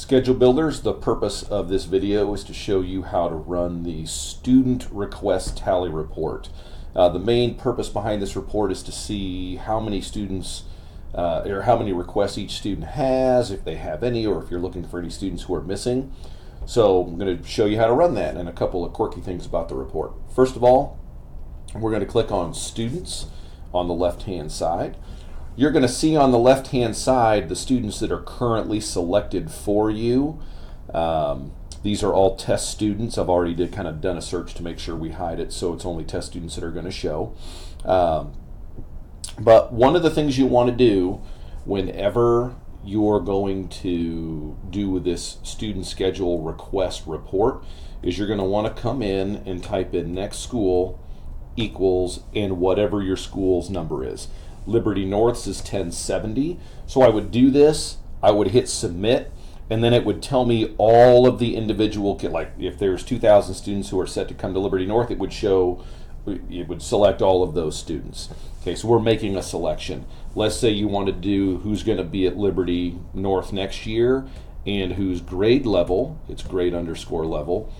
Schedule builders, the purpose of this video is to show you how to run the student request tally report. The main purpose behind this report is to see how many students or how many requests each student has, if they have any, or if you're looking for any students who are missing. So I'm going to show you how to run that and a couple of quirky things about the report. First of all, we're going to click on Students on the left-hand side. You're going to see on the left-hand side the students that are currently selected for you. These are all test students. I've already done a search to make sure we hide it, so it's only test students that are going to show. But one of the things you want to do whenever you're going to do this student schedule request report is you're going to want to come in and type in next school equals and whatever your school's number is. Liberty North's is 1070. So I would do this, I would hit submit, and then it would tell me all of the individual, like if there's 2,000 students who are set to come to Liberty North, it would select all of those students. Okay, so we're making a selection. Let's say you want to do who's going to be at Liberty North next year and whose grade level, it's grade underscore level,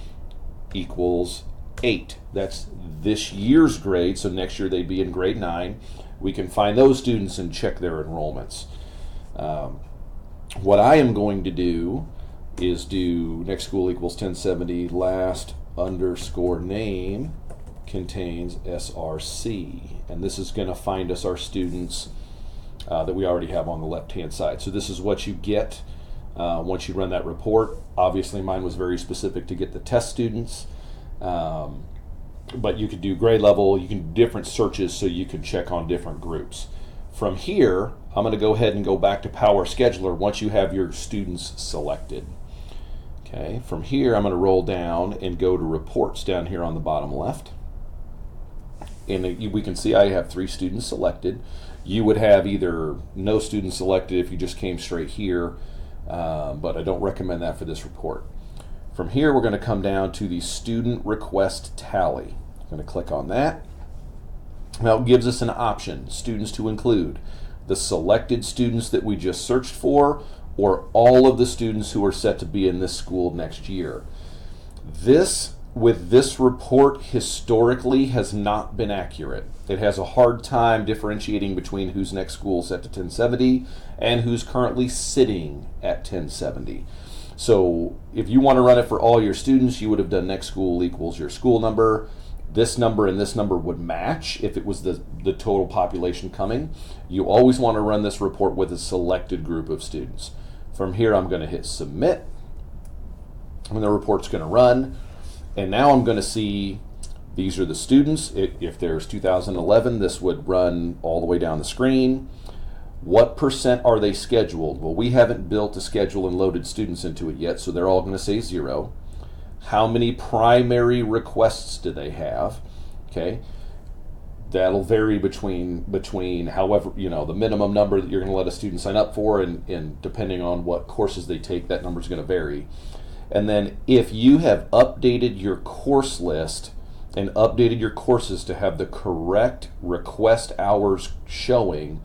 equals 8. That's this year's grade, so next year they'd be in grade 9. We can find those students and check their enrollments. What I am going to do is do next school equals 1070 last underscore name contains SRC, and this is going to find us our students that we already have on the left hand side. So this is what you get once you run that report. Obviously mine was very specific to get the test students, but you could do grade level, you can do different searches so you can check on different groups. From here, I'm going to go ahead and go back to PowerScheduler once you have your students selected. Okay, from here I'm going to roll down and go to reports down here on the bottom left. And we can see I have 3 students selected. You would have either no students selected if you just came straight here, but I don't recommend that for this report. From here, we're going to come down to the student request tally. I'm going to click on that. Now it gives us an option, students to include the selected students that we just searched for, or all of the students who are set to be in this school next year. With this report historically has not been accurate. It has a hard time differentiating between who's next school set to 1070 and who's currently sitting at 1070. So if you want to run it for all your students, you would have done next school equals your school number. This number and this number would match if it was the total population coming. You always want to run this report with a selected group of students. From here, I'm going to hit submit, and the report's going to run. And now I'm going to see these are the students. If there's 2011, this would run all the way down the screen. What percent are they scheduled? Well, we haven't built a schedule and loaded students into it yet, so they're all going to say 0. How many primary requests do they have? Okay, that'll vary between however, the minimum number that you're going to let a student sign up for, and depending on what courses they take, that number is going to vary. And then if you have updated your course list and updated your courses to have the correct request hours showing,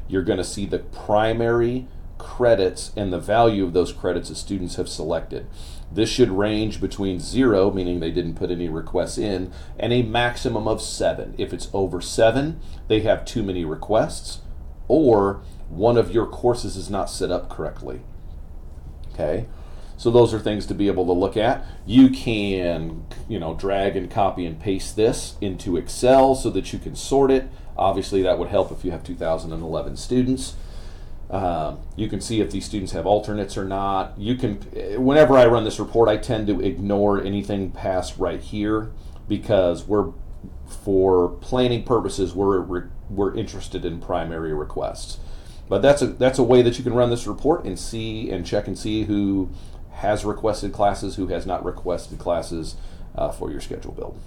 you're going to see the primary credits and the value of those credits that students have selected. This should range between 0, meaning they didn't put any requests in, and a maximum of 7. If it's over 7, they have too many requests, or one of your courses is not set up correctly. Okay, so those are things to be able to look at. You can, drag and copy and paste this into Excel so that you can sort it. Obviously, that would help if you have 2011 students. You can see if these students have alternates or not. Whenever I run this report, I tend to ignore anything past right here because for planning purposes, we're interested in primary requests. But that's a way that you can run this report and check and see who has requested classes, who has not requested classes for your schedule build.